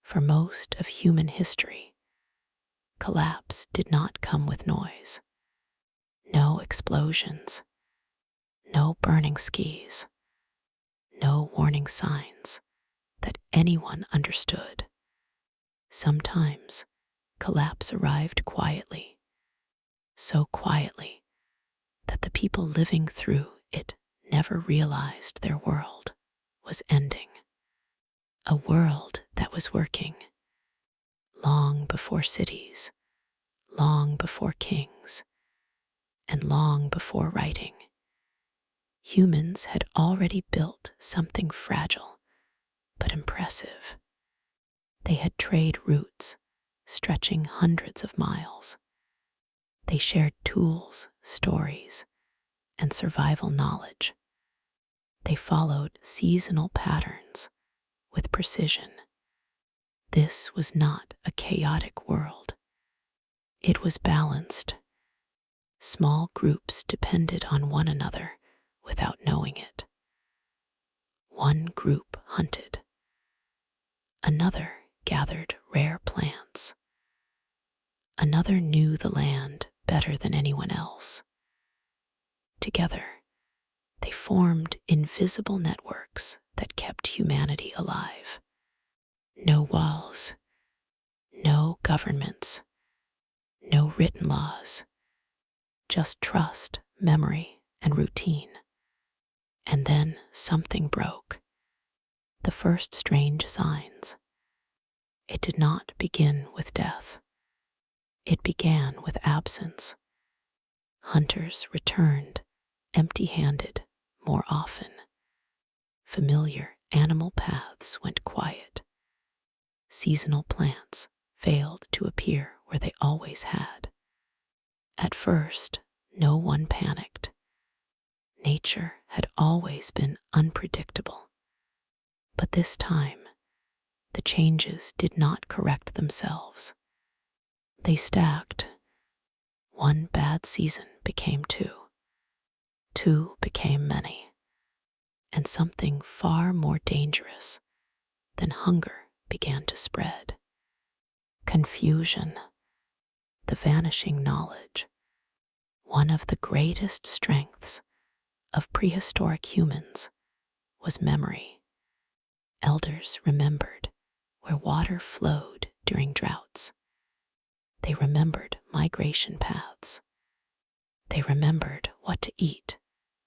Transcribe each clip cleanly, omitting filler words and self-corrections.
For most of human history, collapse did not come with noise. No explosions, no burning skis, no warning signs that anyone understood. Sometimes collapse arrived quietly, so quietly that the people living through it never realized their world was ending. A world that was working long before cities, long before kings, and long before writing. Humans had already built something fragile but impressive. They had trade routes stretching hundreds of miles. They shared tools, stories, and survival knowledge. They followed seasonal patterns with precision. This was not a chaotic world. It was balanced. Small groups depended on one another without knowing it. One group hunted. Another gathered rare plants. Another knew the land better than anyone else. Together, they formed invisible networks that kept humanity alive. No walls, no governments, no written laws, just trust, memory, and routine. And then something broke. The first strange signs. It did not begin with death. It began with absence. Hunters returned empty-handed more often. Familiar animal paths went quiet. Seasonal plants failed to appear where they always had. At first, no one panicked. Nature had always been unpredictable. But this time, the changes did not correct themselves. They stacked. One bad season became two. Two became many. And something far more dangerous than hunger began to spread. Confusion, the vanishing knowledge, one of the greatest strengths of prehistoric humans was memory. Elders remembered where water flowed during droughts. They remembered migration paths. They remembered what to eat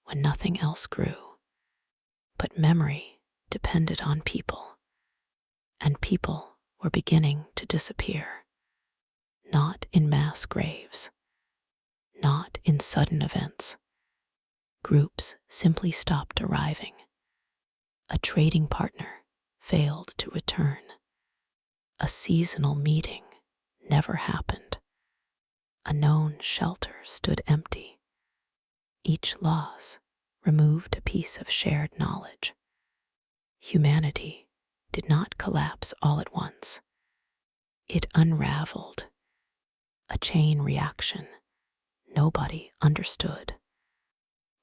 when nothing else grew. But memory depended on people, and people were beginning to disappear. Not in mass graves, not in sudden events. Groups simply stopped arriving. A trading partner failed to return. A seasonal meeting never happened. A known shelter stood empty. Each loss removed a piece of shared knowledge. Humanity did not collapse all at once. It unraveled, a chain reaction nobody understood.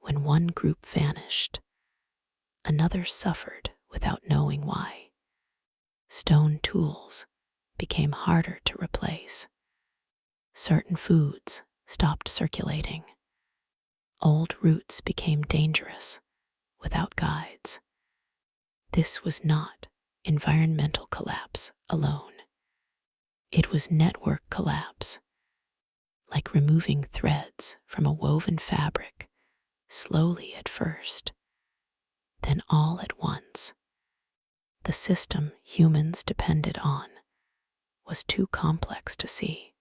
When one group vanished, another suffered without knowing why. Stone tools became harder to replace. Certain foods stopped circulating. Old routes became dangerous without guides. This was not environmental collapse alone. It was network collapse, like removing threads from a woven fabric, slowly at first, then all at once. The system humans depended on was too complex to see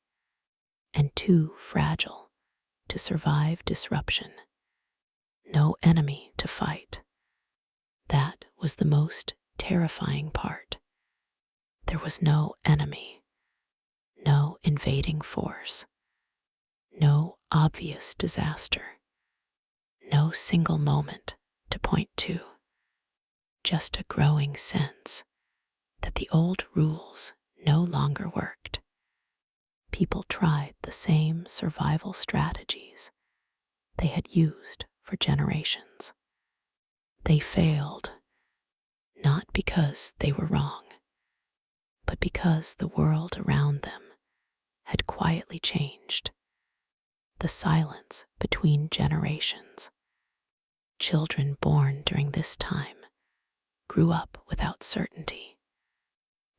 and too fragile to survive disruption. No enemy to fight. That was the most terrifying part. There was no enemy, no invading force, no obvious disaster, no single moment to point to, just a growing sense that the old rules no longer worked. People tried the same survival strategies they had used for generations. They failed, not because they were wrong, but but because the world around them had quietly changed. The silence between generations. Children born during this time grew up without certainty.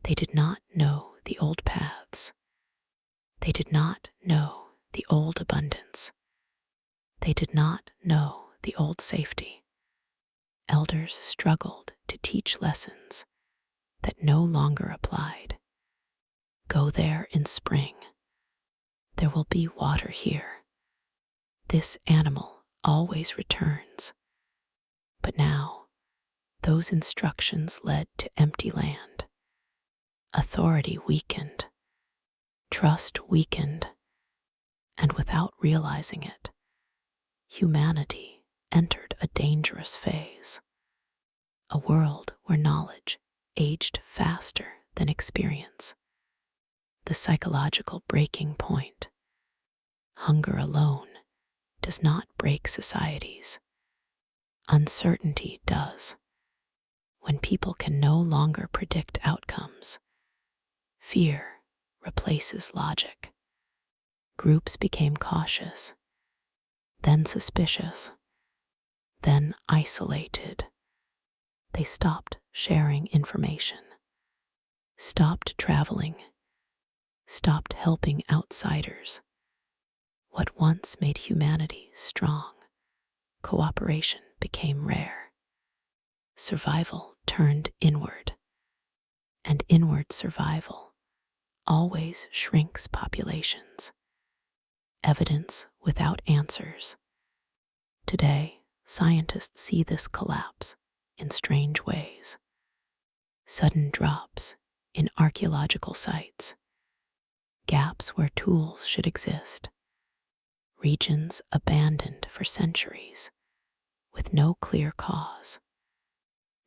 They did not know the old paths. They did not know the old abundance. They did not know the old safety. Elders struggled to teach lessons that no longer applied. Go there in spring. There will be water here. This animal always returns. But now, those instructions led to empty land. Authority weakened. Trust weakened. And without realizing it, humanity entered a dangerous phase. A world where knowledge aged faster than experience. The psychological breaking point. Hunger alone does not break societies. Uncertainty does. When people can no longer predict outcomes, fear replaces logic. Groups became cautious, then suspicious, then isolated. They stopped sharing information, stopped traveling, stopped helping outsiders. What once made humanity strong, cooperation became rare. Survival turned inward, and inward survival always shrinks populations. Evidence without answers. Today, scientists see this collapse in strange ways. Sudden drops in archaeological sites, gaps where tools should exist, regions abandoned for centuries with no clear cause,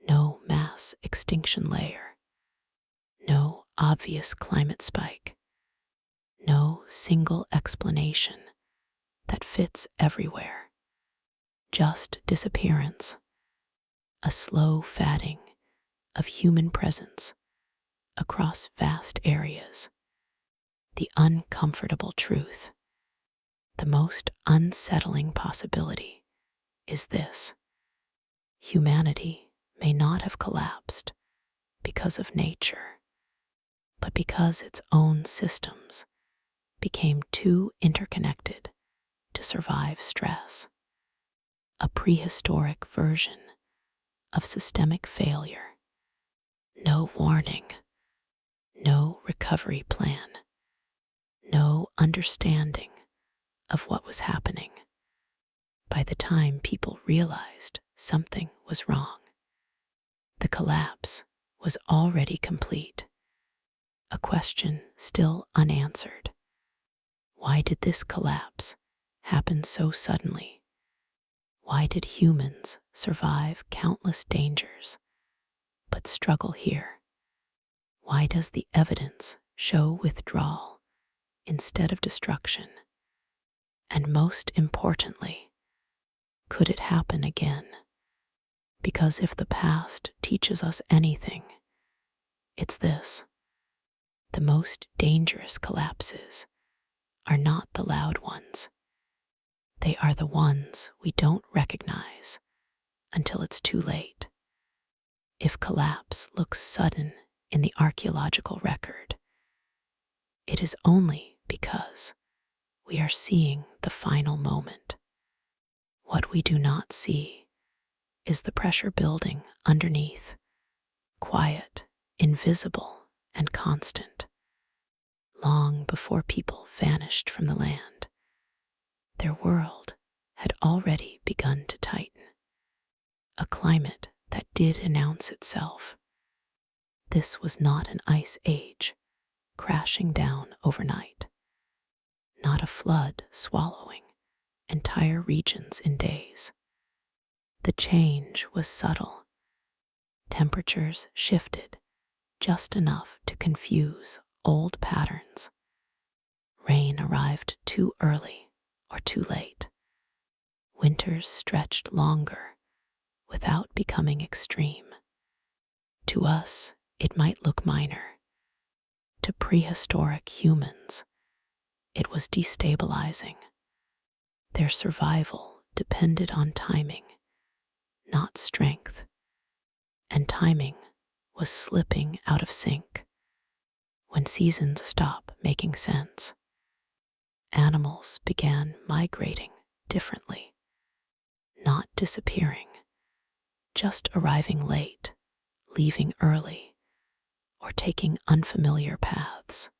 no mass extinction layer, no obvious climate spike, no single explanation that fits everywhere, just disappearance, a slow fatting of human presence across vast areas. The uncomfortable truth, the most unsettling possibility is this: humanity may not have collapsed because of nature, but because its own systems became too interconnected to survive stress. A prehistoric version of systemic failure. No warning, no recovery plan, no understanding of what was happening. By the time people realized something was wrong, the collapse was already complete. A question still unanswered. Why did this collapse happen so suddenly? Why did humans survive countless dangers but struggle here? Why does the evidence show withdrawal instead of destruction? And most importantly, could it happen again? Because if the past teaches us anything, it's this: the most dangerous collapses are not the loud ones. They are the ones we don't recognize until it's too late. If collapse looks sudden in the archaeological record, it is only because we are seeing the final moment. What we do not see is the pressure building underneath, quiet, invisible, and constant. Long before people vanished from the land, their world had already begun to tighten. A climate that did announce itself. This was not an ice age crashing down overnight, not a flood swallowing entire regions in days. The change was subtle. Temperatures shifted just enough to confuse old patterns. Rain arrived too early or too late. Winters stretched longer without becoming extreme. To us, it might look minor, to prehistoric humans, it was destabilizing. Their survival depended on timing, not strength, and timing was slipping out of sync. When seasons stop making sense, animals began migrating differently, not disappearing, just arriving late, leaving early, or taking unfamiliar paths.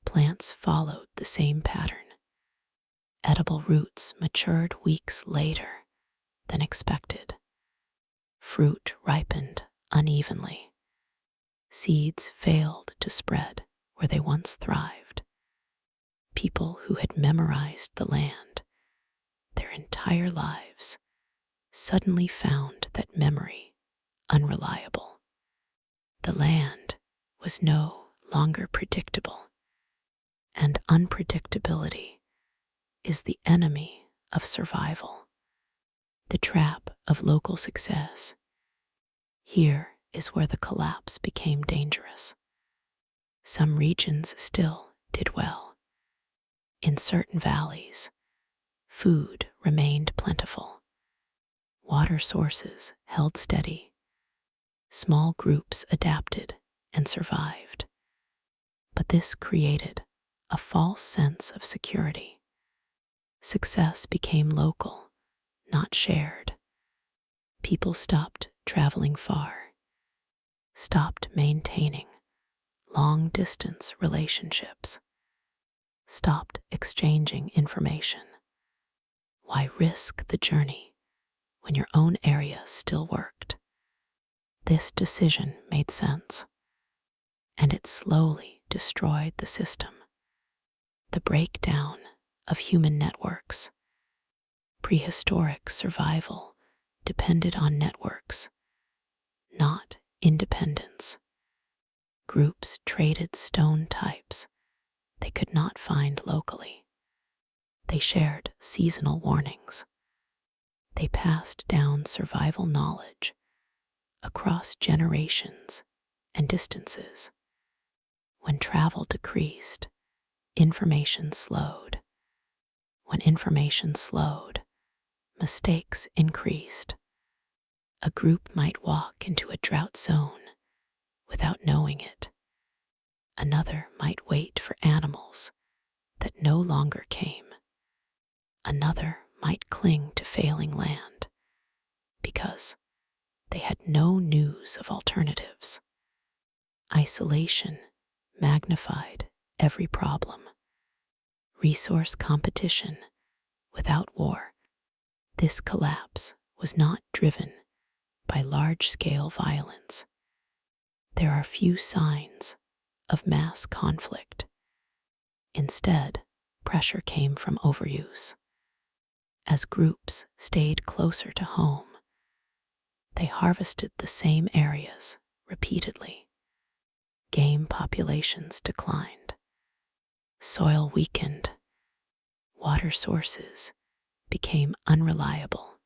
Plants followed the same pattern. Edible roots matured weeks later than expected. Fruit ripened unevenly. Seeds failed to spread where they once thrived. People who had memorized the land their entire lives suddenly found that memory unreliable. The land was no longer predictable, and unpredictability is the enemy of survival, the trap of local success. Here is where the collapse became dangerous. Some regions still did well. In certain valleys, food remained plentiful. Water sources held steady. Small groups adapted and survived. But this created a false sense of security. Success became local, not shared. People stopped traveling far, stopped maintaining long-distance relationships, stopped exchanging information. Why risk the journey when your own area still worked? This decision made sense, and it slowly destroyed the system. The breakdown of human networks. Prehistoric survival depended on networks, not independence. Groups traded stone types they could not find locally. They shared seasonal warnings. They passed down survival knowledge across generations and distances. When travel decreased, information slowed. When information slowed, mistakes increased. A group might walk into a drought zone without knowing it. Another might wait for animals that no longer came. Another might cling to failing land because they had no news of alternatives. Isolation magnified every problem. Resource competition without war. This collapse was not driven by large-scale violence. There are few signs of mass conflict. Instead, pressure came from overuse. As groups stayed closer to home, they harvested the same areas repeatedly. Game populations declined. Soil weakened. Water sources became unreliable.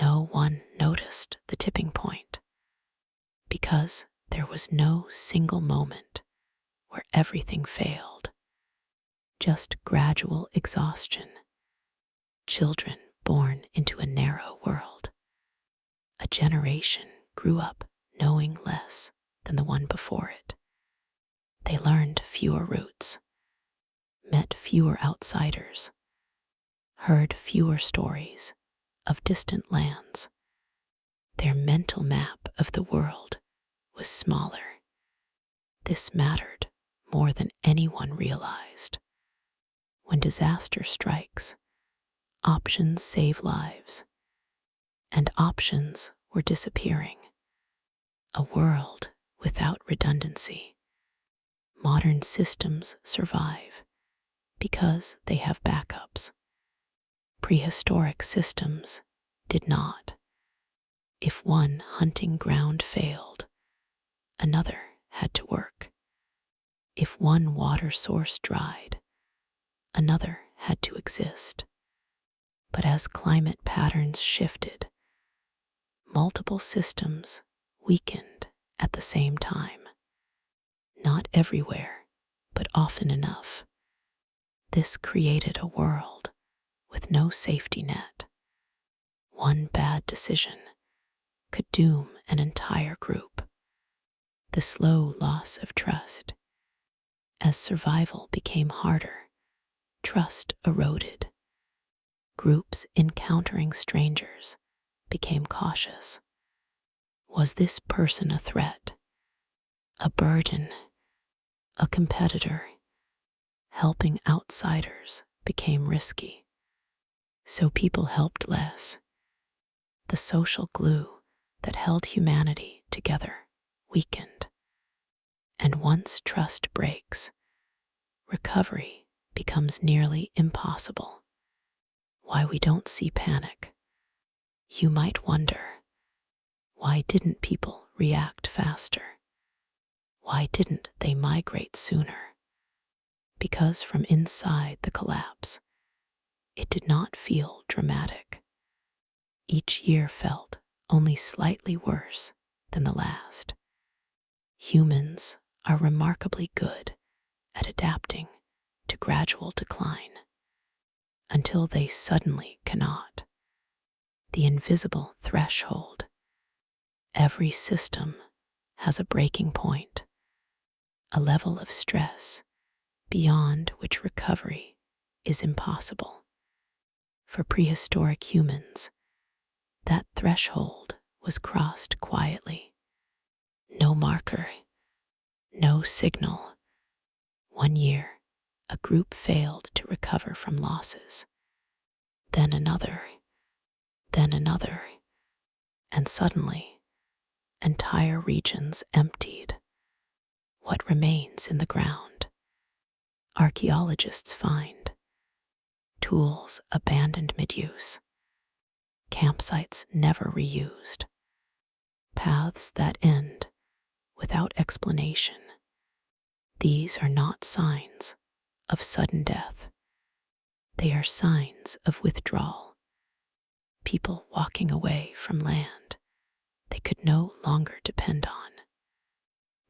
No one noticed the tipping point because there was no single moment where everything failed, just gradual exhaustion. Children born into a narrow world. A generation grew up knowing less than the one before it. They learned fewer routes, met fewer outsiders, heard fewer stories of distant lands. Their mental map of the world was smaller. This mattered more than anyone realized. When disaster strikes, options save lives, and options were disappearing. A world without redundancy. Modern systems survive because they have backups. Prehistoric systems did not. If one hunting ground failed, another had to work. If one water source dried, another had to exist. But as climate patterns shifted, multiple systems weakened at the same time. Not everywhere, but often enough. This created a world with no safety net. One bad decision could doom an entire group. The slow loss of trust. As survival became harder, trust eroded. Groups encountering strangers became cautious. Was this person a threat? A burden? A competitor? Helping outsiders became risky. So people helped less. The social glue that held humanity together weakened. And once trust breaks, recovery becomes nearly impossible. Why we don't see panic? You might wonder, why didn't people react faster? Why didn't they migrate sooner? Because from inside the collapse, it did not feel dramatic. Each year felt only slightly worse than the last. Humans are remarkably good at adapting to gradual decline until they suddenly cannot. The invisible threshold. Every system has a breaking point, a level of stress beyond which recovery is impossible. For prehistoric humans, that threshold was crossed quietly. No marker, no signal. One year, a group failed to recover from losses. Then another, and suddenly, entire regions emptied. What remains in the ground? Archaeologists find tools abandoned mid-use, campsites never reused, paths that end without explanation. These are not signs of sudden death. They are signs of withdrawal. People walking away from land they could no longer depend on.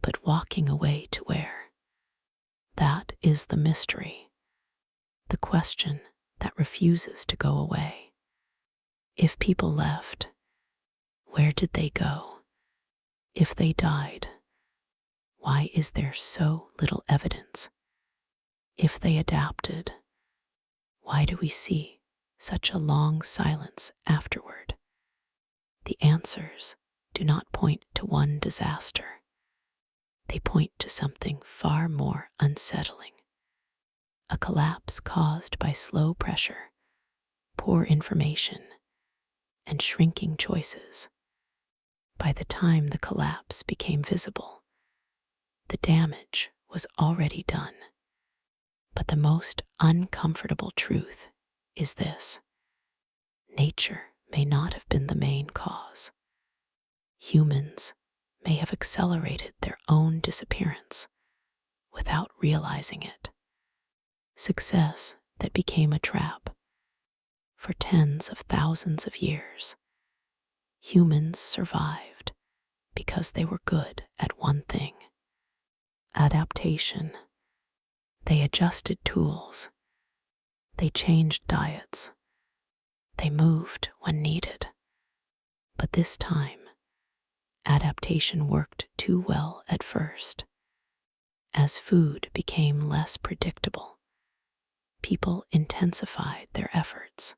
But walking away to where? That is the mystery, the question that refuses to go away. If people left, where did they go? If they died, why is there so little evidence? If they adapted, why do we see such a long silence afterward? The answers do not point to one disaster. They point to something far more unsettling. A collapse caused by slow pressure, poor information, and shrinking choices. By the time the collapse became visible, the damage was already done. But the most uncomfortable truth is this: nature may not have been the main cause. Humans may have accelerated their own disappearance without realizing it. Success that became a trap. For tens of thousands of years, humans survived because they were good at one thing: adaptation. They adjusted tools. They changed diets. They moved when needed. But this time, adaptation worked too well at first. As food became less predictable, people intensified their efforts.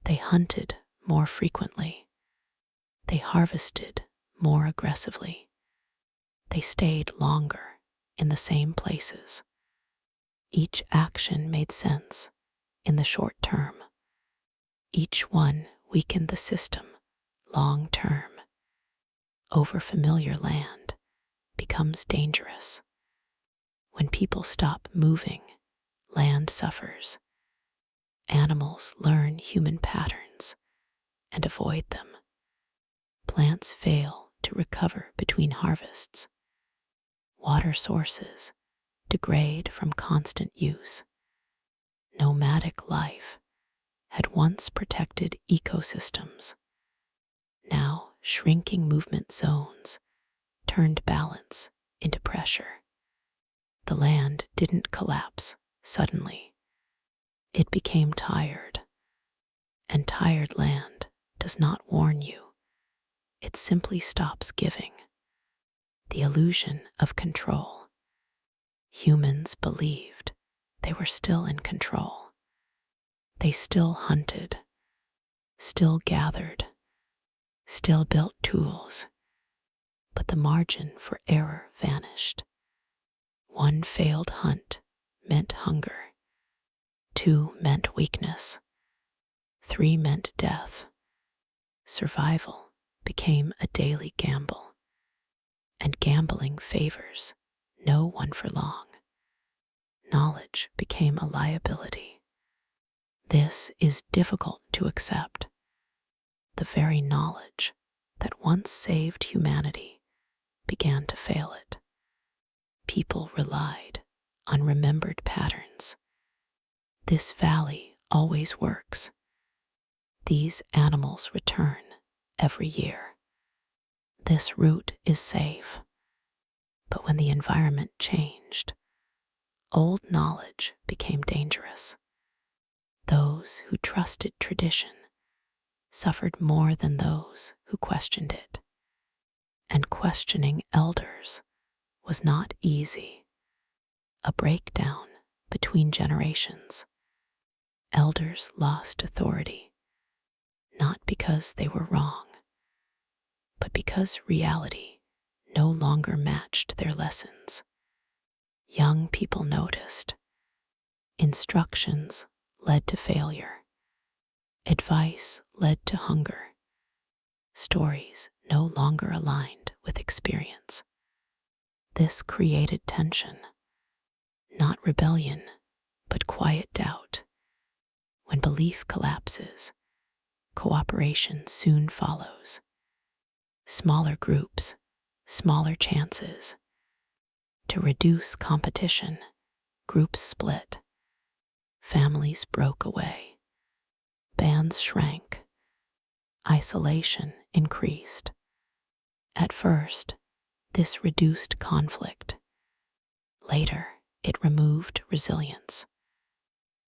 They hunted more frequently. They harvested more aggressively. They stayed longer in the same places. Each action made sense in the short term. Each one weakened the system long term. Overfamiliar land becomes dangerous. When people stop moving, land suffers. Animals learn human patterns and avoid them. Plants fail to recover between harvests. Water sources degrade from constant use. Nomadic life had once protected ecosystems. Now shrinking movement zones turned balance into pressure. The land didn't collapse suddenly. It became tired, and tired land does not warn you. It simply stops giving. The illusion of control. Humans believed they were still in control. They still hunted, still gathered, still built tools, but the margin for error vanished. One failed hunt meant hunger. 2 meant weakness. 3 meant death. Survival became a daily gamble, and gambling favors no one for long. Knowledge became a liability. This is difficult to accept. The very knowledge that once saved humanity began to fail it. People relied on remembered patterns. This valley always works. These animals return every year. This route is safe. But when the environment changed, old knowledge became dangerous. Those who trusted tradition suffered more than those who questioned it. And questioning elders was not easy. A breakdown between generations. Elders lost authority, not because they were wrong, but because reality no longer matched their lessons. Young people noticed. Instructions led to failure. Advice led to hunger. Stories no longer aligned with experience. This created tension, not rebellion, but quiet doubt. When belief collapses, cooperation soon follows. Smaller groups, smaller chances. To reduce competition, groups split. Families broke away. Bands shrank. Isolation increased. At first, this reduced conflict. Later, it removed resilience.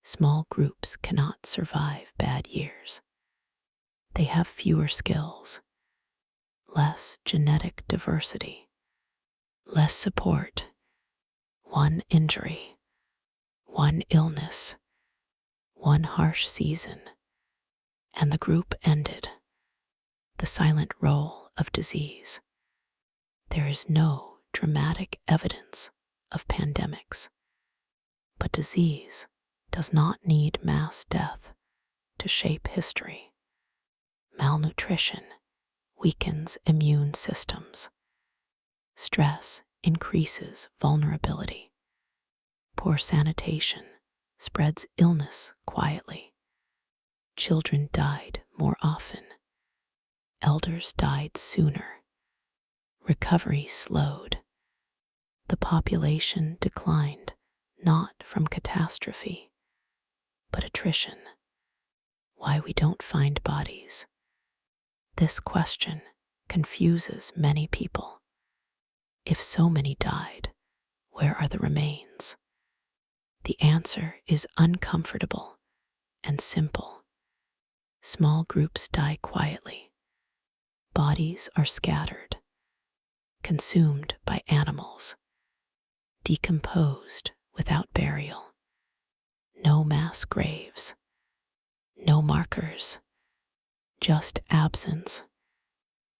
Small groups cannot survive bad years. They have fewer skills, less genetic diversity, less support. One injury, one illness, one harsh season, and the group ended. The silent roll of disease. There is no dramatic evidence of pandemics, but disease does not need mass death to shape history. Malnutrition weakens immune systems. Stress increases vulnerability. Poor sanitation spreads illness quietly. Children died more often. Elders died sooner. Recovery slowed. The population declined not from catastrophe, but attrition. Why we don't find bodies? This question confuses many people. If so many died, where are the remains? The answer is uncomfortable and simple. Small groups die quietly. Bodies are scattered, consumed by animals, decomposed without burial. No mass graves, no markers, just absence.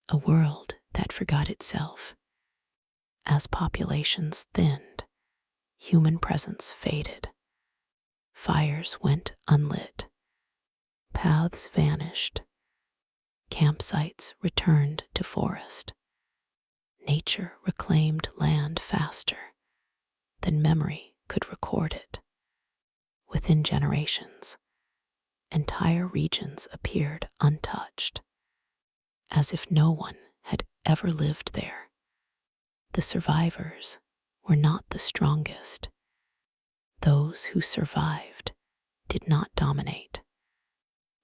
A world that forgot itself. As populations thinned, human presence faded. Fires went unlit. Paths vanished. Campsites returned to forest. Nature reclaimed land faster than memory could record it. Within generations, entire regions appeared untouched, as if no one had ever lived there. The survivors were not the strongest. Those who survived did not dominate.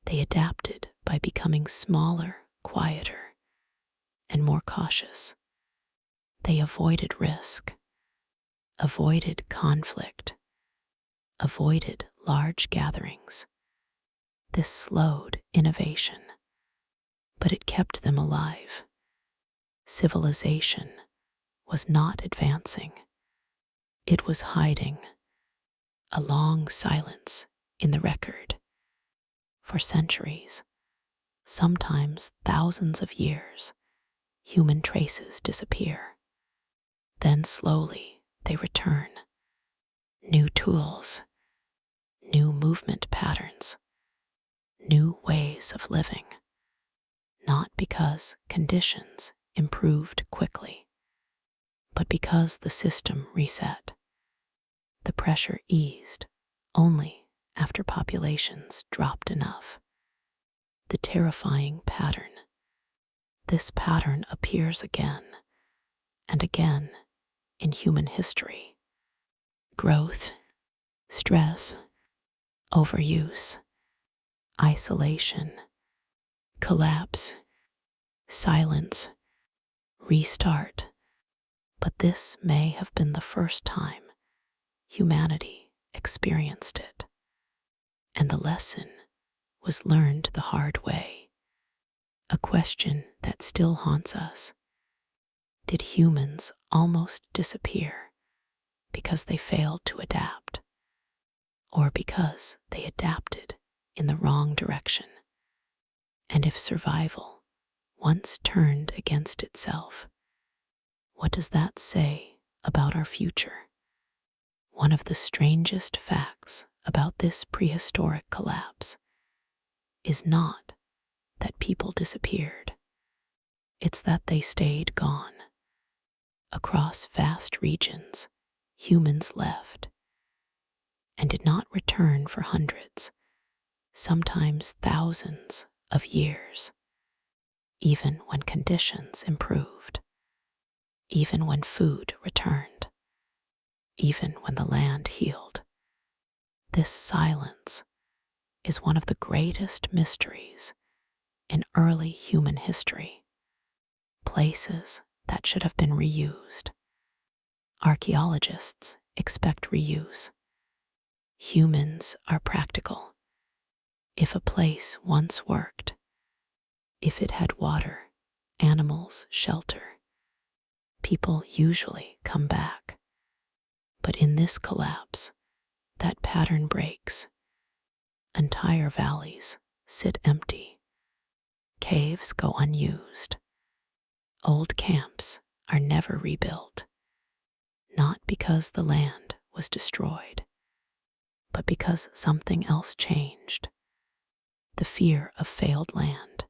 They adapted by becoming smaller, quieter, and more cautious. They avoided risk. avoided conflict, avoided large gatherings. This slowed innovation, but it kept them alive. Civilization was not advancing, it was hiding, a long silence in the record. For centuries, sometimes thousands of years, human traces disappear. Then slowly they return. New tools, new movement patterns, new ways of living. Not because conditions improved quickly, but because the system reset. The pressure eased only after populations dropped enough. The terrifying pattern. This pattern appears again and again in human history. Growth, stress, overuse, isolation, collapse, silence, restart. But this may have been the first time humanity experienced it. And the lesson was learned the hard way. A question that still haunts us. Did humans almost disappear because they failed to adapt, or because they adapted in the wrong direction? And if survival once turned against itself, what does that say about our future? One of the strangest facts about this prehistoric collapse is not that people disappeared. It's that they stayed gone. Across vast regions, humans left and did not return for hundreds, sometimes thousands of years, even when conditions improved, even when food returned, even when the land healed. This silence is one of the greatest mysteries in early human history. Places that should have been reused. Archaeologists expect reuse. Humans are practical. If a place once worked, if it had water, animals, shelter, people usually come back. But in this collapse, that pattern breaks. Entire valleys sit empty. Caves go unused. Old camps are never rebuilt, not because the land was destroyed, but because something else changed. The fear of failed land.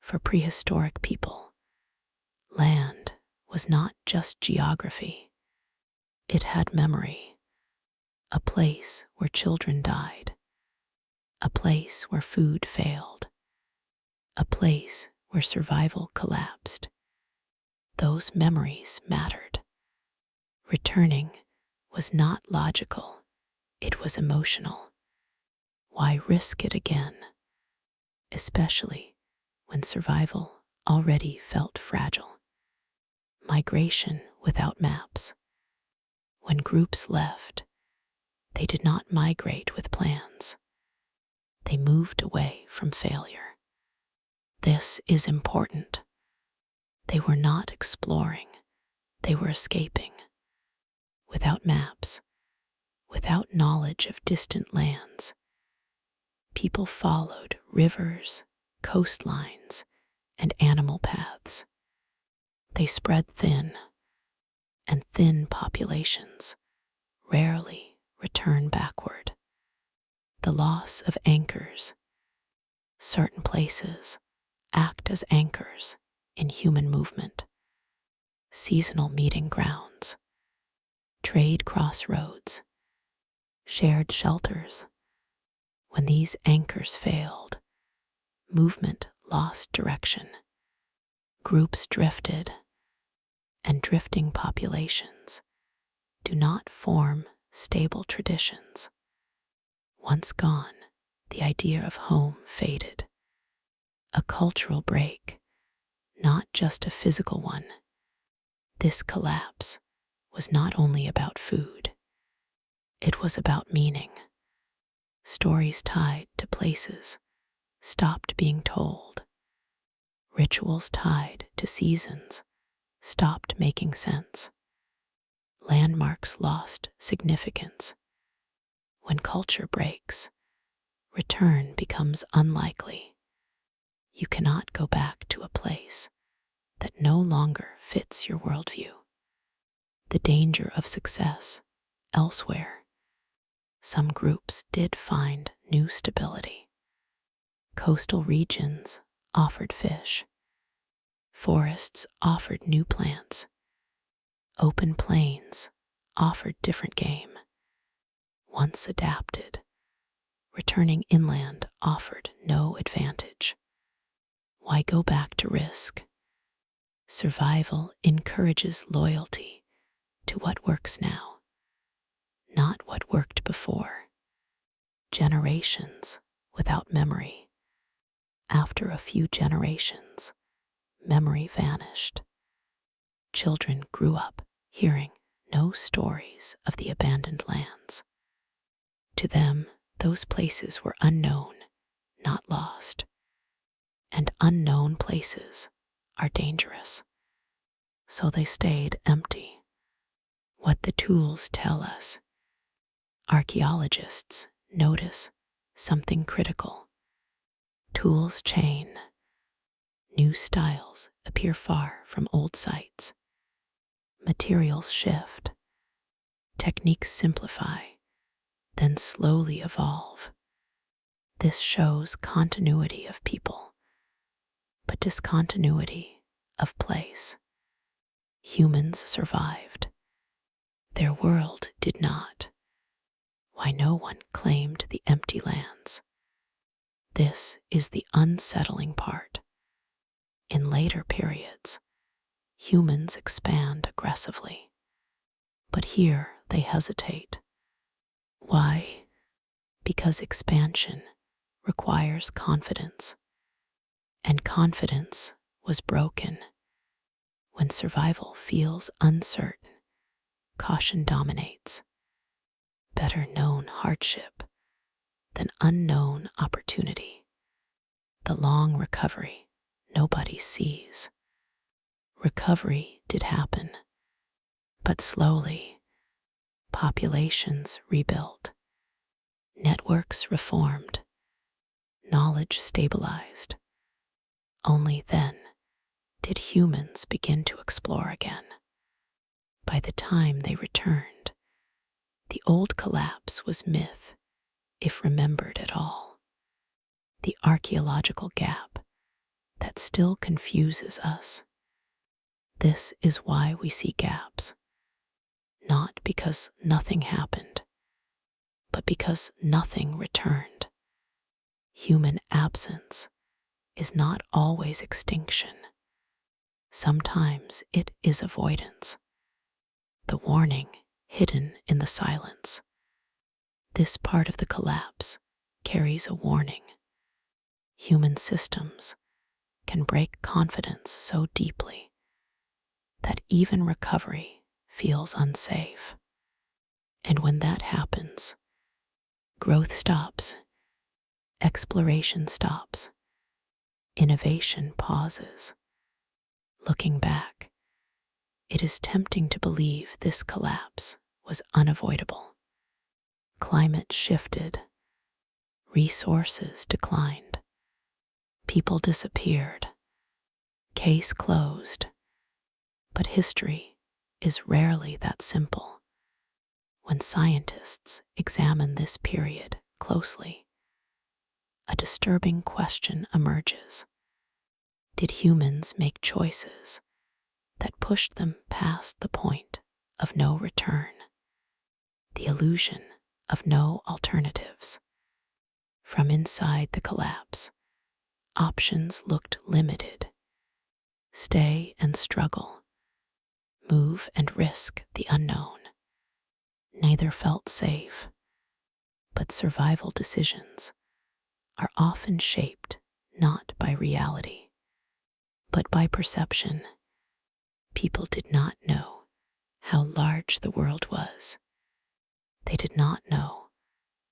For prehistoric people, land was not just geography. It had memory, a place where children died, a place where food failed, a place where survival collapsed. Those memories mattered. Returning was not logical, it was emotional. Why risk it again, especially when survival already felt fragile? Migration without maps. When groups left, they did not migrate with plans. They moved away from failure. This is important. They were not exploring, they were escaping. Without maps, without knowledge of distant lands, people followed rivers, coastlines, and animal paths. They spread thin, and thin populations rarely return backward. The loss of anchors. Certain places act as anchors in human movement. Seasonal meeting grounds, trade crossroads, shared shelters. When these anchors failed, movement lost direction. Groups drifted, and drifting populations do not form stable traditions. Once gone, the idea of home faded. A cultural break, not just a physical one. This collapse was not only about food, it was about meaning. Stories tied to places stopped being told. Rituals tied to seasons stopped making sense. Landmarks lost significance. When culture breaks, return becomes unlikely. You cannot go back to a place that no longer fits your worldview. The danger of success elsewhere. Some groups did find new stability. Coastal regions offered fish. Forests offered new plants. Open plains offered different game. Once adapted, returning inland offered no advantage. Why go back to risk? Survival encourages loyalty to what works now, not what worked before. Generations without memory. After a few generations, memory vanished. Children grew up hearing no stories of the abandoned lands. To them, those places were unknown, not lost. And unknown places are dangerous. So they stayed empty. What the tools tell us. Archaeologists notice something critical. Tools chain. New styles appear far from old sites. Materials shift. Techniques simplify, then slowly evolve. This shows continuity of people, but discontinuity of place. Humans survived. Their world did not. Why no one claimed the empty lands? This is the unsettling part. In later periods, humans expand aggressively, but here they hesitate. Why? Because expansion requires confidence, and confidence was broken. When survival feels uncertain, caution dominates. Better known hardship than unknown opportunity. The long recovery nobody sees. Recovery did happen, but slowly. Populations rebuilt. Networks reformed. Knowledge stabilized. Only then did humans begin to explore again. By the time they returned, the old collapse was myth, if remembered at all. The archaeological gap that still confuses us. This is why we see gaps. Not because nothing happened, but because nothing returned. Human absence is not always extinction. Sometimes it is avoidance. The warning hidden in the silence. This part of the collapse carries a warning. Human systems can break confidence so deeply that even recovery feels unsafe. And when that happens, growth stops, exploration stops, innovation pauses. Looking back, it is tempting to believe this collapse was unavoidable. Climate shifted, resources declined, people disappeared, case closed. But history is rarely that simple. When scientists examine this period closely, a disturbing question emerges. Did humans make choices that pushed them past the point of no return? The illusion of no alternatives. From inside the collapse, options looked limited. Stay and struggle. Move and risk the unknown. Neither felt safe, but survival decisions are often shaped not by reality, but by perception. People did not know how large the world was. They did not know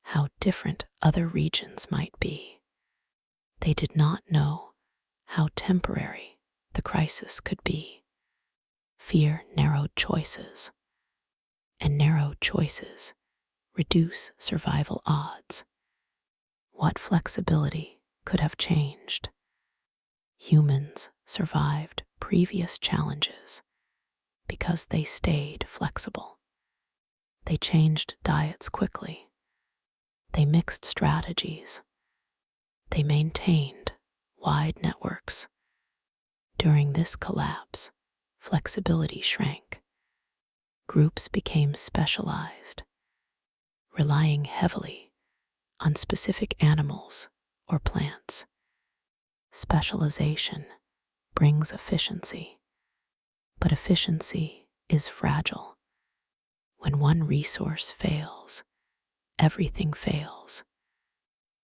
how different other regions might be. They did not know how temporary the crisis could be. Fear narrowed choices, and narrow choices reduce survival odds. What flexibility could have changed? Humans survived previous challenges because they stayed flexible. They changed diets quickly. They mixed strategies. They maintained wide networks. During this collapse, flexibility shrank. Groups became specialized, relying heavily on specific animals or plants. Specialization brings efficiency, but efficiency is fragile. When one resource fails, everything fails.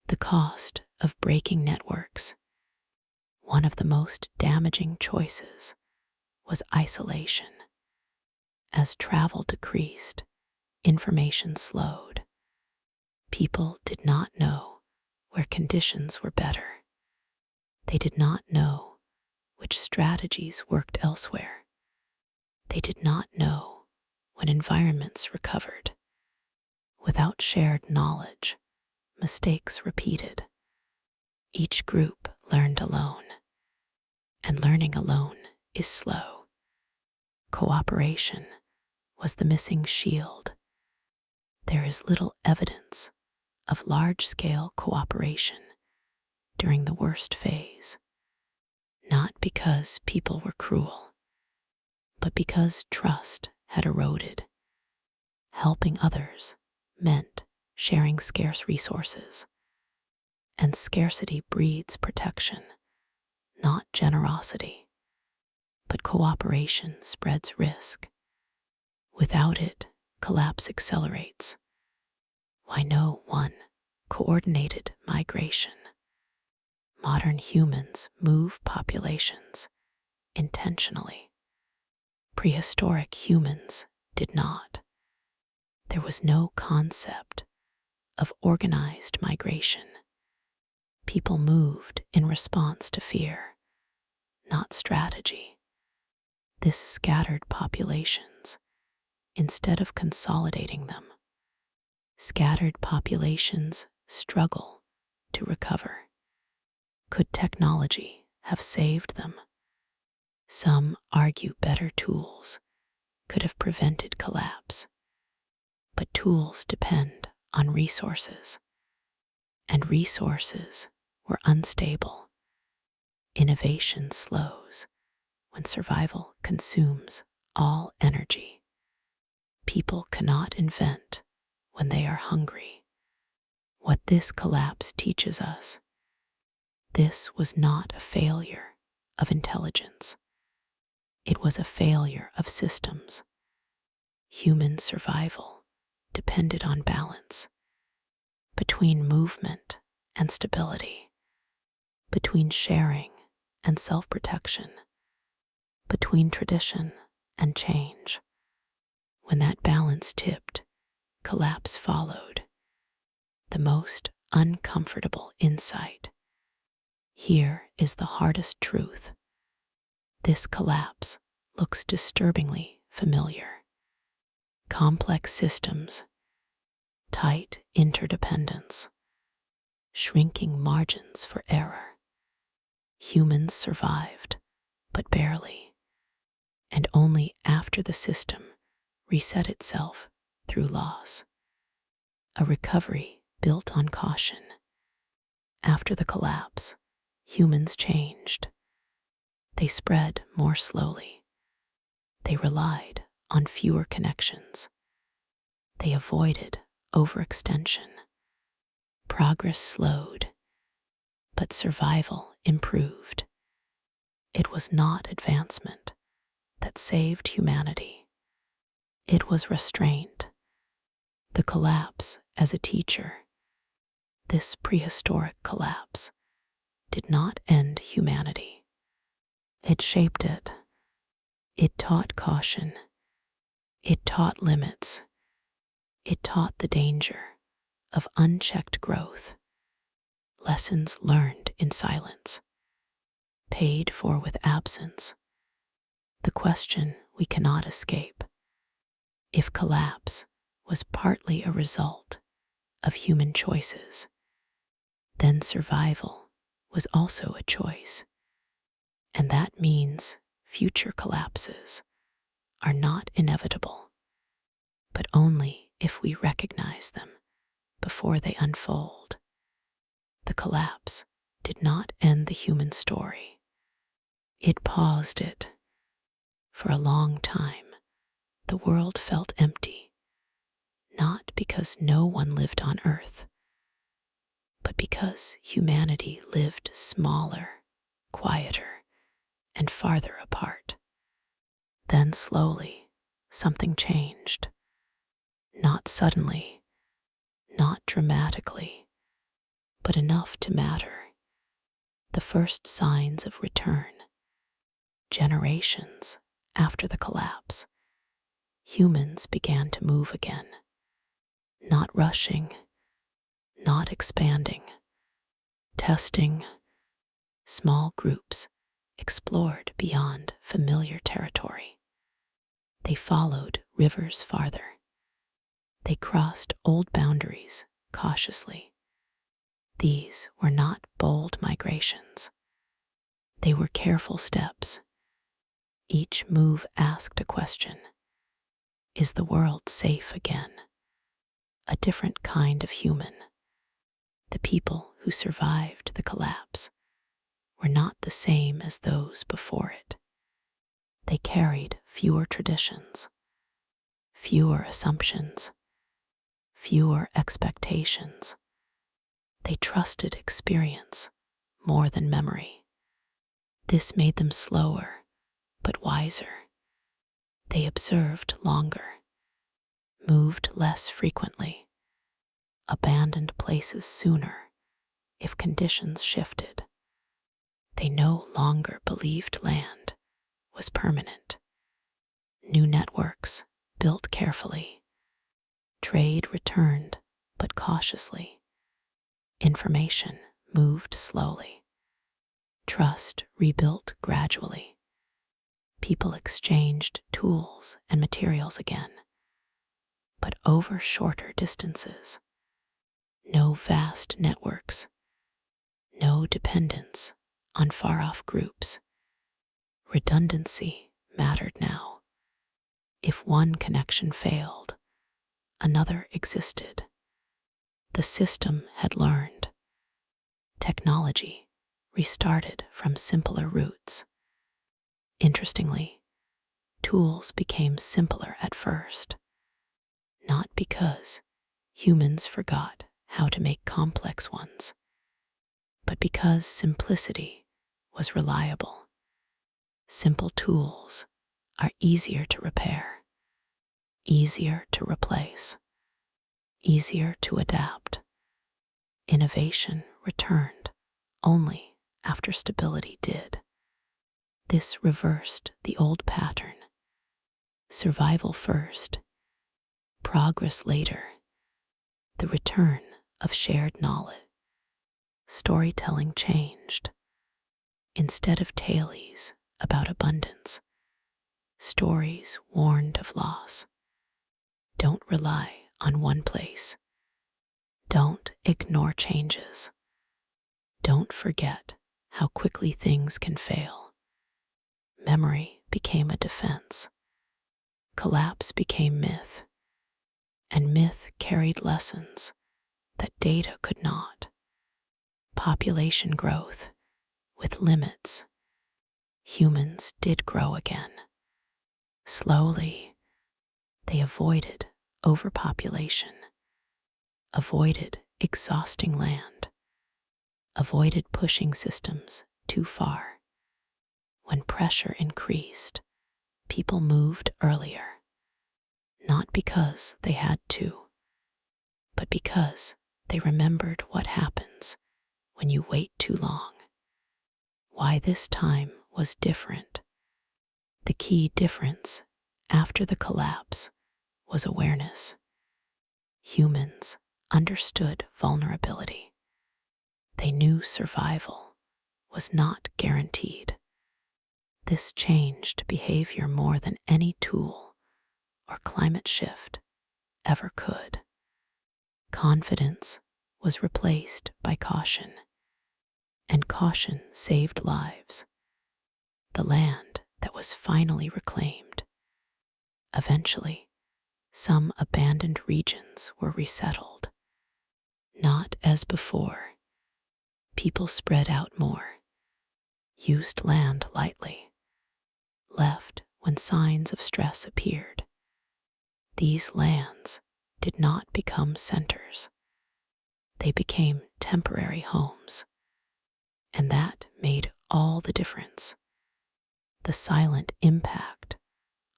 The cost of breaking networks. One of the most damaging choices was isolation. As travel decreased, information slowed. People did not know where conditions were better. They did not know which strategies worked elsewhere. They did not know when environments recovered. Without shared knowledge, mistakes repeated. Each group learned alone, and learning alone is slow. Cooperation was the missing shield. There is little evidence of large-scale cooperation during the worst phase, not because people were cruel, but because trust had eroded. Helping others meant sharing scarce resources, and scarcity breeds protection, not generosity. But cooperation spreads risk. Without it, collapse accelerates. Why no one coordinated migration? Modern humans move populations intentionally. Prehistoric humans did not. There was no concept of organized migration. People moved in response to fear, not strategy. This scattered populations instead of consolidating them. Scattered populations struggle to recover. Could technology have saved them? Some argue better tools could have prevented collapse, but tools depend on resources, and resources were unstable. Innovation slows when survival consumes all energy. People cannot invent when they are hungry. What this collapse teaches us: this was not a failure of intelligence. It was a failure of systems. Human survival depended on balance between movement and stability, between sharing and self-protection, between tradition and change. When that balance tipped, collapse followed. The most uncomfortable insight. Here is the hardest truth. This collapse looks disturbingly familiar. Complex systems, tight interdependence, shrinking margins for error. Humans survived, but barely, and only after the system reset itself through loss. A recovery built on caution. After the collapse, humans changed. They spread more slowly. They relied on fewer connections. They avoided overextension. Progress slowed, but survival improved. It was not advancement that saved humanity. It was restraint. The collapse as a teacher. This prehistoric collapse did not end humanity. It shaped it. It taught caution. It taught limits. It taught the danger of unchecked growth, lessons learned in silence, paid for with absence. The question we cannot escape: if collapse was partly a result of human choices, then survival was also a choice. And that means future collapses are not inevitable, but only if we recognize them before they unfold. The collapse did not end the human story. It paused it. For a long time, the world felt empty, not because no one lived on Earth, but because humanity lived smaller, quieter, and farther apart. Then slowly, something changed. Not suddenly, not dramatically, but enough to matter. The first signs of return. Generations after the collapse, humans began to move again. Not rushing, not expanding, testing. Small groups explored beyond familiar territory. They followed rivers farther. They crossed old boundaries cautiously. These were not bold migrations. They were careful steps. Each move asked a question: is the world safe again? A different kind of human. The people who survived the collapse were not the same as those before it. They carried fewer traditions, fewer assumptions, fewer expectations. They trusted experience more than memory. This made them slower, but wiser. They observed longer, moved less frequently, abandoned places sooner if conditions shifted. They no longer believed land was permanent. New networks built carefully. Trade returned, but cautiously. Information moved slowly. Trust rebuilt gradually. People exchanged tools and materials again, but over shorter distances. No vast networks, no dependence on far-off groups. Redundancy mattered now. If one connection failed, another existed. The system had learned. Technology restarted from simpler routes. Interestingly, tools became simpler at first, not because humans forgot how to make complex ones, but because simplicity was reliable. Simple tools are easier to repair, easier to replace, easier to adapt. Innovation returned only after stability did. This reversed the old pattern. Survival first, progress later. The return of shared knowledge. Storytelling changed. Instead of tales about abundance, stories warned of loss. Don't rely on one place. Don't ignore changes. Don't forget how quickly things can fail. Memory became a defense. Collapse became myth. And myth carried lessons that data could not. Population growth with limits. Humans did grow again. Slowly, they avoided overpopulation, avoided exhausting land, avoided pushing systems too far. When pressure increased, people moved earlier, not because they had to, but because they remembered what happens when you wait too long. Why this time was different. The key difference after the collapse was awareness. Humans understood vulnerability. They knew survival was not guaranteed. This changed behavior more than any tool or climate shift ever could. Confidence was replaced by caution, and caution saved lives. The land that was finally reclaimed. Eventually, some abandoned regions were resettled. Not as before. People spread out more, used land lightly, left when signs of stress appeared. These lands did not become centers. They became temporary homes, and that made all the difference. The silent impact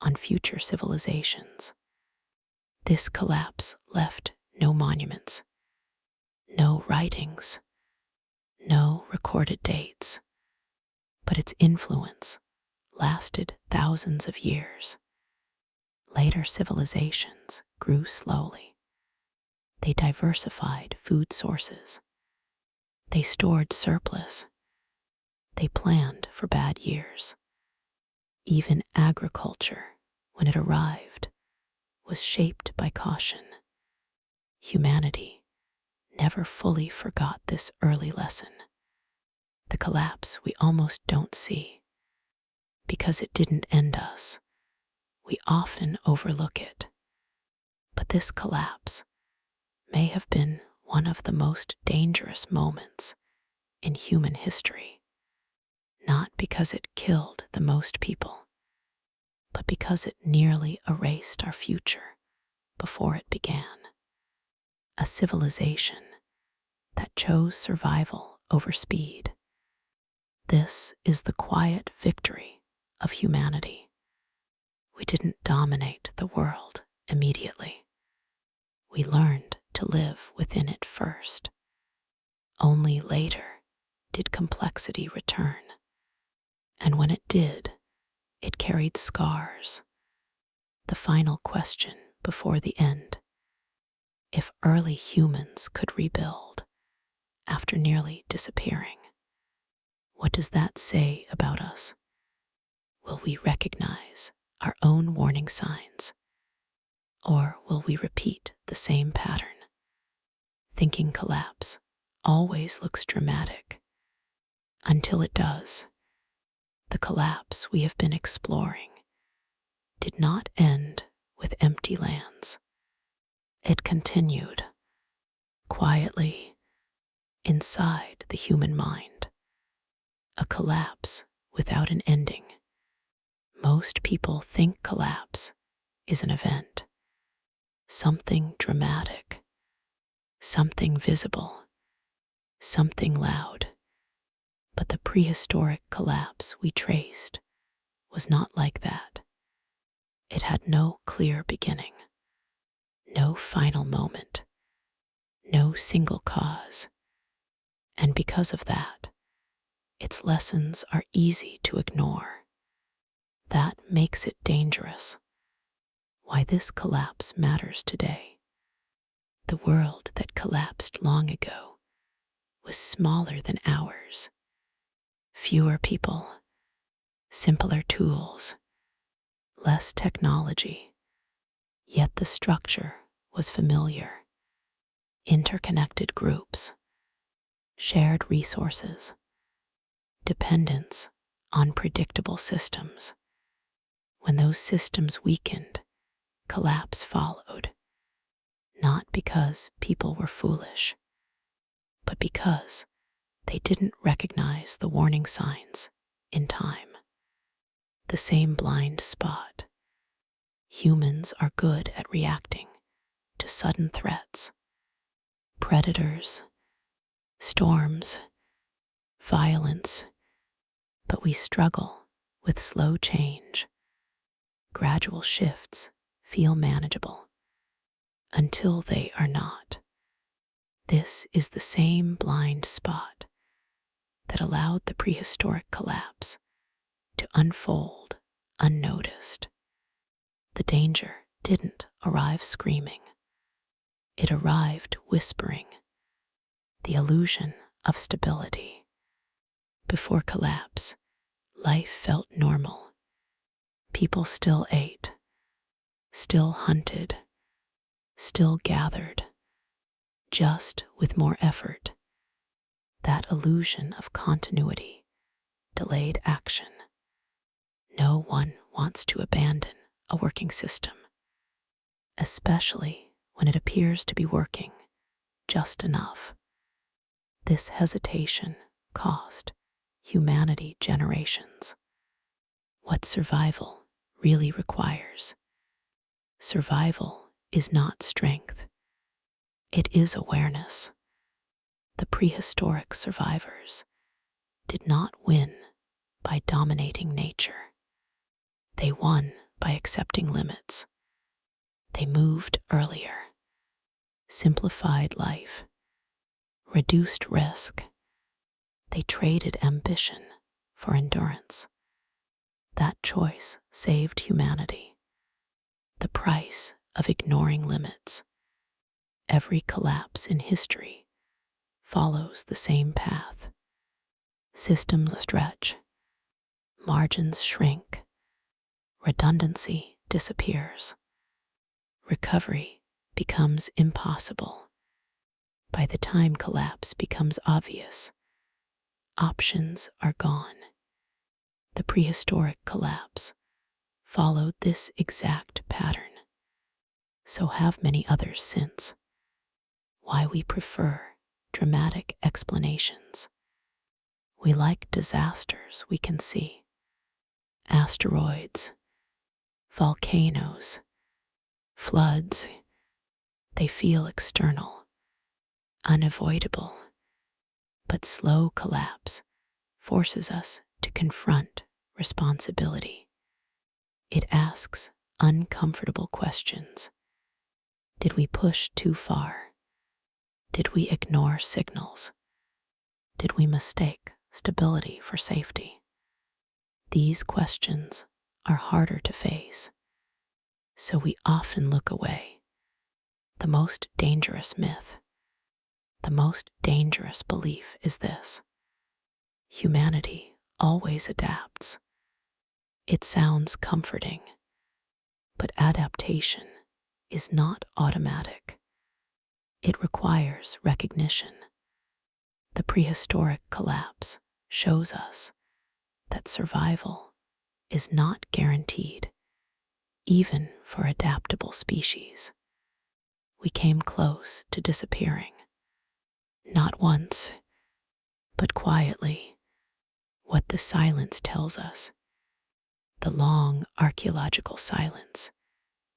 on future civilizations. This collapse left no monuments, no writings, no recorded dates, but its influence lasted thousands of years. Later civilizations grew slowly. They diversified food sources. They stored surplus. They planned for bad years. Even agriculture, when it arrived, was shaped by caution. Humanity never fully forgot this early lesson. The collapse we almost don't see. Because it didn't end us, we often overlook it. But this collapse may have been one of the most dangerous moments in human history, not because it killed the most people, but because it nearly erased our future before it began. A civilization that chose survival over speed. This is the quiet victory of humanity. We didn't dominate the world immediately. We learned to live within it first. Only later did complexity return. And when it did, it carried scars. The final question before the end. If early humans could rebuild after nearly disappearing, what does that say about us? Will we recognize our own warning signs? Or will we repeat the same pattern? Thinking collapse always looks dramatic until it does. The collapse we have been exploring did not end with empty lands. It continued quietly inside the human mind. A collapse without an ending. Most people think collapse is an event, something dramatic, something visible, something loud. But the prehistoric collapse we traced was not like that. It had no clear beginning, no final moment, no single cause. And because of that, its lessons are easy to ignore. That makes it dangerous. Why this collapse matters today. The world that collapsed long ago was smaller than ours. Fewer people, simpler tools, less technology, yet the structure was familiar. Interconnected groups, shared resources, dependence on predictable systems. When those systems weakened, collapse followed, not because people were foolish, but because they didn't recognize the warning signs in time. The same blind spot. Humans are good at reacting to sudden threats. Predators, storms, violence, but we struggle with slow change. Gradual shifts feel manageable until they are not. This is the same blind spot that allowed the prehistoric collapse to unfold unnoticed. The danger didn't arrive screaming. It arrived whispering, the illusion of stability. Before collapse, life felt normal. People still ate, still hunted, still gathered, just with more effort. That illusion of continuity delayed action. No one wants to abandon a working system, especially when it appears to be working just enough. This hesitation cost humanity generations. What survival really requires. Survival is not strength. It is awareness. The prehistoric survivors did not win by dominating nature. They won by accepting limits. They moved earlier, simplified life, reduced risk. They traded ambition for endurance. That choice saved humanity. The price of ignoring limits. Every collapse in history follows the same path. Systems stretch, margins shrink, redundancy disappears. Recovery becomes impossible. By the time collapse becomes obvious, options are gone. The prehistoric collapse followed this exact pattern. So have many others since. Why we prefer dramatic explanations. We like disasters we can see. Asteroids, volcanoes, floods. They feel external, unavoidable. But slow collapse forces us to confront responsibility. It asks uncomfortable questions. Did we push too far? Did we ignore signals? Did we mistake stability for safety? These questions are harder to face, so we often look away. The most dangerous myth, the most dangerous belief is this: humanity always adapts. It sounds comforting, but adaptation is not automatic. It requires recognition. The prehistoric collapse shows us that survival is not guaranteed, even for adaptable species. We came close to disappearing, not once, but quietly. What the silence tells us, the long archaeological silence,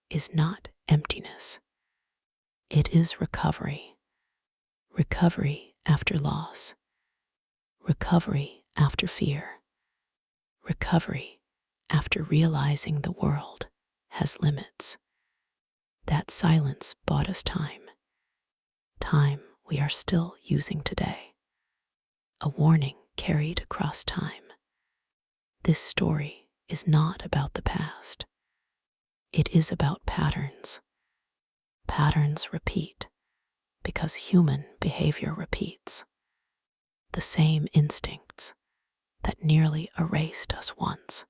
is not emptiness. It is recovery. Recovery after loss. Recovery after fear. Recovery after realizing the world has limits. That silence bought us time. Time we are still using today. A warning carried across time. This story is not about the past. It is about patterns. Patterns repeat because human behavior repeats. The same instincts that nearly erased us once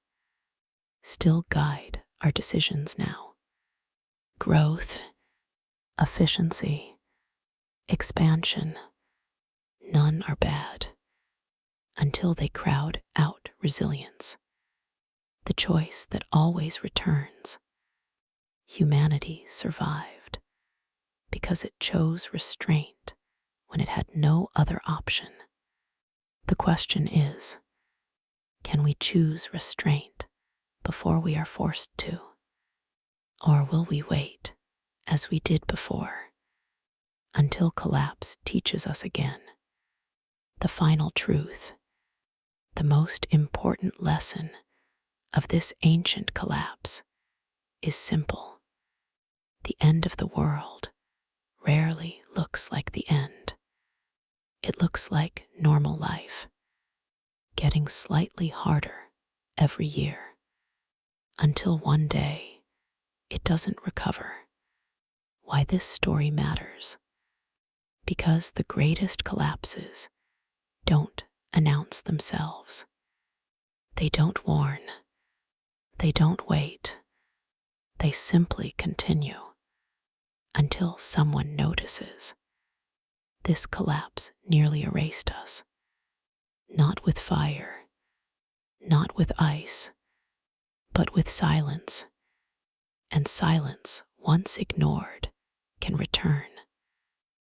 still guide our decisions now. Growth, efficiency, expansion, none are bad until they crowd out resilience, the choice that always returns. Humanity survived because it chose restraint when it had no other option. The question is, can we choose restraint before we are forced to? Or will we wait, as we did before, until collapse teaches us again? The final truth, the most important lesson of this ancient collapse is simple. The end of the world rarely looks like the end. It looks like normal life, getting slightly harder every year, until one day it doesn't recover. Why this story matters. Because the greatest collapses don't announce themselves. They don't warn. They don't wait. They simply continue until someone notices. This collapse nearly erased us. Not with fire, not with ice, but with silence. And silence, once ignored, can return.